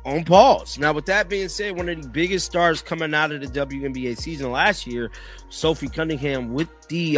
on pause. Now, with that being said, one of the biggest stars coming out of the WNBA season last year, Sophie Cunningham with the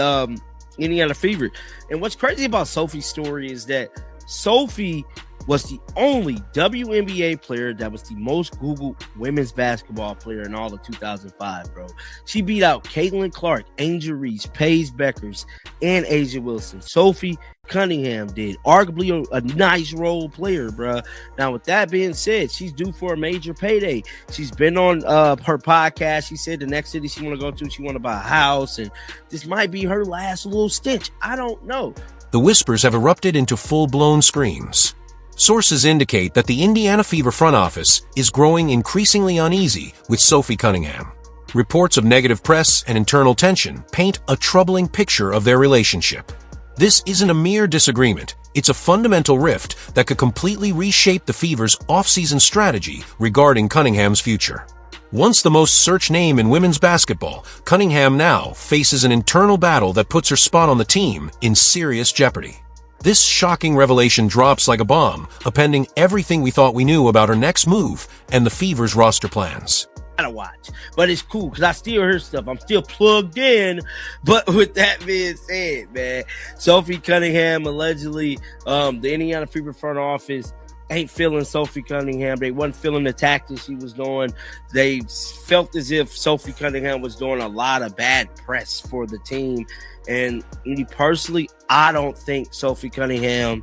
Indiana Fever. And what's crazy about Sophie's story is that Sophie was the only WNBA player that was the most Googled women's basketball player in all of 2005, bro. She beat out Caitlin Clark, Angel Reese, Paige Beckers, and Asia Wilson. Sophie Cunningham did. Arguably a nice role player, bro. Now, with that being said, she's due for a major payday. She's been on her podcast. She said the next city she want to go to, she want to buy a house, and this might be her last little stitch. I don't know. The whispers have erupted into full-blown screams. Sources indicate that the Indiana Fever front office is growing increasingly uneasy with Sophie Cunningham. Reports of negative press and internal tension paint a troubling picture of their relationship. This isn't a mere disagreement, it's a fundamental rift that could completely reshape the Fever's off-season strategy regarding Cunningham's future. Once the most searched name in women's basketball, Cunningham now faces an internal battle that puts her spot on the team in serious jeopardy. This shocking revelation drops like a bomb, upending everything we thought we knew about her next move and the Fever's roster plans. Gotta watch, but it's cool because I still hear stuff. I'm still plugged in. But with that being said, man, Sophie Cunningham allegedly, the Indiana Fever front office ain't feeling Sophie Cunningham. They wasn't feeling the tactics she was doing. They felt as if Sophie Cunningham was doing a lot of bad press for the team. And me personally, I don't think Sophie Cunningham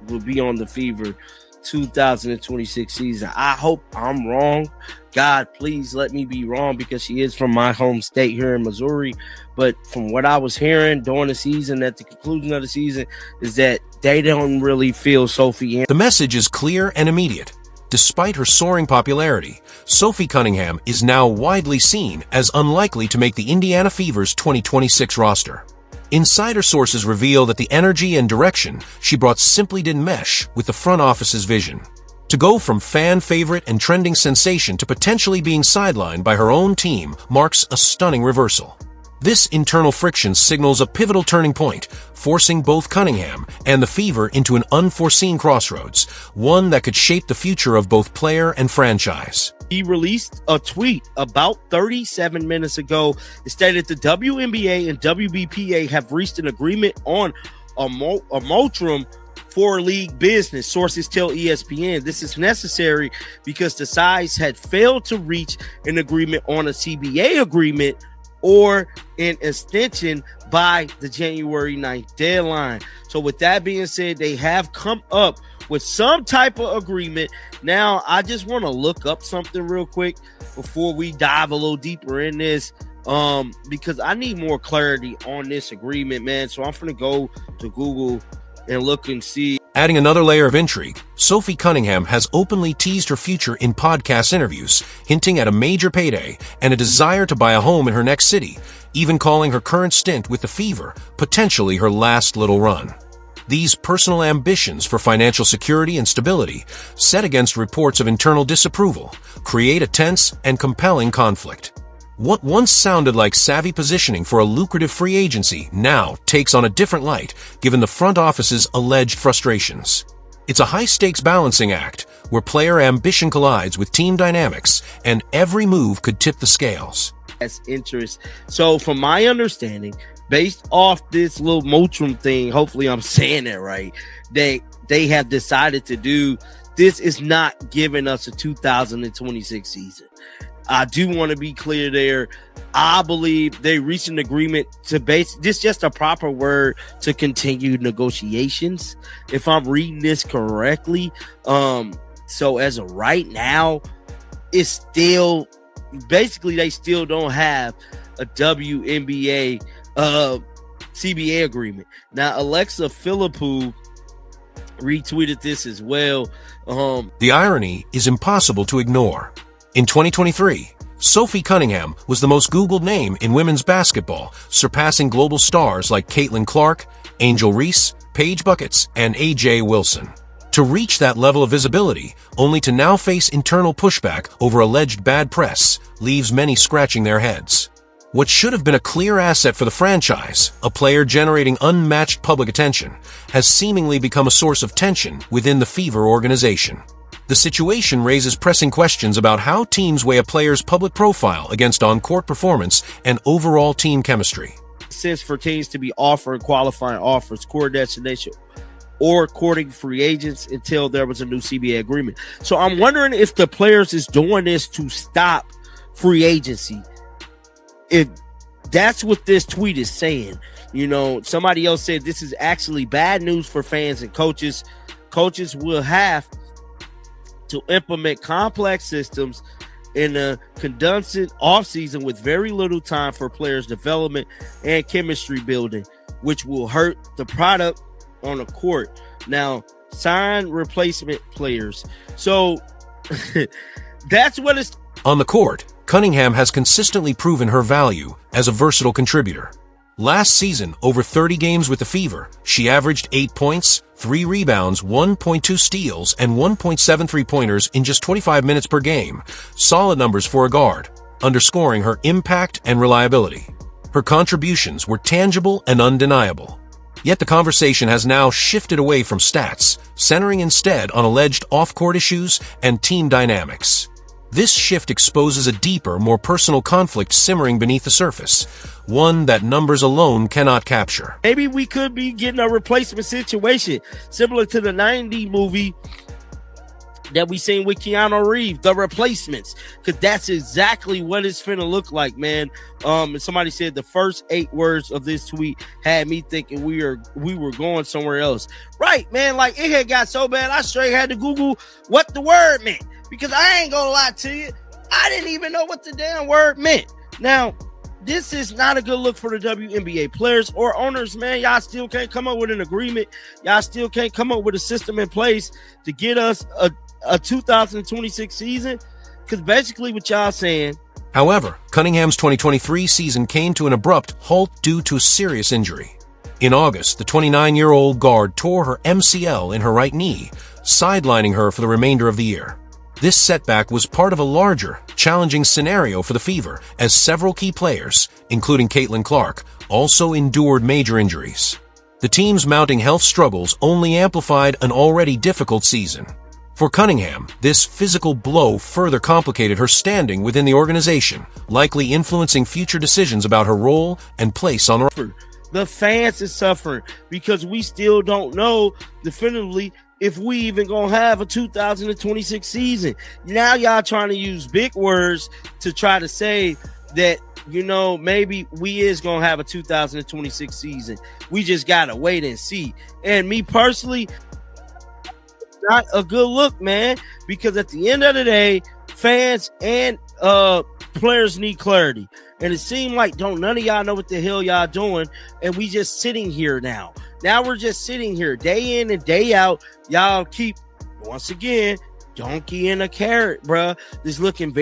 will be on the Fever 2026 season. I hope I'm wrong. God, please let me be wrong because she is from my home state here in Missouri. But from what I was hearing during the season, at the conclusion of the season, is that they don't really feel Sophie in. The message is clear and immediate. Despite her soaring popularity, Sophie Cunningham is now widely seen as unlikely to make the Indiana Fever's 2026 roster. Insider sources reveal that the energy and direction she brought simply didn't mesh with the front office's vision. To go from fan favorite and trending sensation to potentially being sidelined by her own team marks a stunning reversal. This internal friction signals a pivotal turning point, forcing both Cunningham and the Fever into an unforeseen crossroads, one that could shape the future of both player and franchise. He released a tweet about 37 minutes ago. It stated the WNBA and WBPA have reached an agreement on a moratorium for league business. Sources tell ESPN this is necessary because the sides had failed to reach an agreement on a CBA agreement or an extension by the January 9th deadline. So with that being said, they have come up with some type of agreement. Now, I just want to look up something real quick before we dive a little deeper in this, because I need more clarity on this agreement, man. So I'm going to go to Google and look and see. Adding another layer of intrigue, Sophie Cunningham has openly teased her future in podcast interviews, hinting at a major payday and a desire to buy a home in her next city, even calling her current stint with the Fever potentially her last little run. These personal ambitions for financial security and stability, set against reports of internal disapproval, create a tense and compelling conflict. What once sounded like savvy positioning for a lucrative free agency now takes on a different light given the front office's alleged frustrations. It's a high-stakes balancing act where player ambition collides with team dynamics, and every move could tip the scales. That's interest. So from my understanding, based off this little moratorium thing, hopefully I'm saying that right, they have decided to do, this is not giving us a 2026 season. I do want to be clear there. I believe they reached an agreement to this just a proper word to continue negotiations, if I'm reading this correctly. So as of right now, it's still basically they still don't have a WNBA CBA agreement. Now Alexa Philippou retweeted this as well. The irony is impossible to ignore. In 2023, Sophie Cunningham was the most Googled name in women's basketball, surpassing global stars like Caitlin Clark, Angel Reese, Paige Buckets, and AJ Wilson. To reach that level of visibility, only to now face internal pushback over alleged bad press, leaves many scratching their heads. What should have been a clear asset for the franchise, a player generating unmatched public attention, has seemingly become a source of tension within the Fever organization. The situation raises pressing questions about how teams weigh a player's public profile against on-court performance and overall team chemistry. Sense for teams to be offering qualifying offers, core destination, or courting free agents until there was a new CBA agreement. So I'm wondering if the players is doing this to stop free agency. If that's what this tweet is saying. You know, somebody else said this is actually bad news for fans and coaches. Coaches will have to implement complex systems in a condensed offseason with very little time for players' development and chemistry building, which will hurt the product on the court. Now, sign replacement players. So that's what it's... On the court, Cunningham has consistently proven her value as a versatile contributor. Last season, over 30 games with the Fever, she averaged 8 points, 3 rebounds, 1.2 steals, and 1.7 pointers in just 25 minutes per game. Solid numbers for a guard, underscoring her impact and reliability. Her contributions were tangible and undeniable. Yet the conversation has now shifted away from stats, centering instead on alleged off-court issues and team dynamics. This shift exposes a deeper, more personal conflict simmering beneath the surface, one that numbers alone cannot capture. Maybe we could be getting a replacement situation similar to the 90 movie that we seen with Keanu Reeves, The Replacements, because that's exactly what it's finna look like, man. And somebody said the first 8 words of this tweet had me thinking we were going somewhere else. Right, man, like it had got so bad I straight had to Google what the word meant, because I ain't gonna lie to you, I didn't even know what the damn word meant. Now, this is not a good look for the WNBA players or owners, man. Y'all still can't come up with an agreement. Y'all still can't come up with a system in place to get us a 2026 season, because basically what y'all saying. However, Cunningham's 2023 season came to an abrupt halt due to a serious injury. In August, the 29-year-old guard tore her MCL in her right knee, sidelining her for the remainder of the year. This setback was part of a larger, challenging scenario for the Fever, as several key players, including Caitlin Clark, also endured major injuries. The team's mounting health struggles only amplified an already difficult season. For Cunningham, this physical blow further complicated her standing within the organization, likely influencing future decisions about her role and place on the... The fans is suffering because we still don't know definitively if we even gonna have a 2026 season. Now y'all trying to use big words to try to say that, you know, maybe we is gonna have a 2026 season. We just gotta wait and see. And me personally, not a good look, man, because at the end of the day, fans and players need clarity. And it seemed like none of y'all know what the hell y'all doing, and we just sitting here now. Now we're just sitting here day in and day out. Y'all keep, once again, donkey in a carrot, bruh. This looking very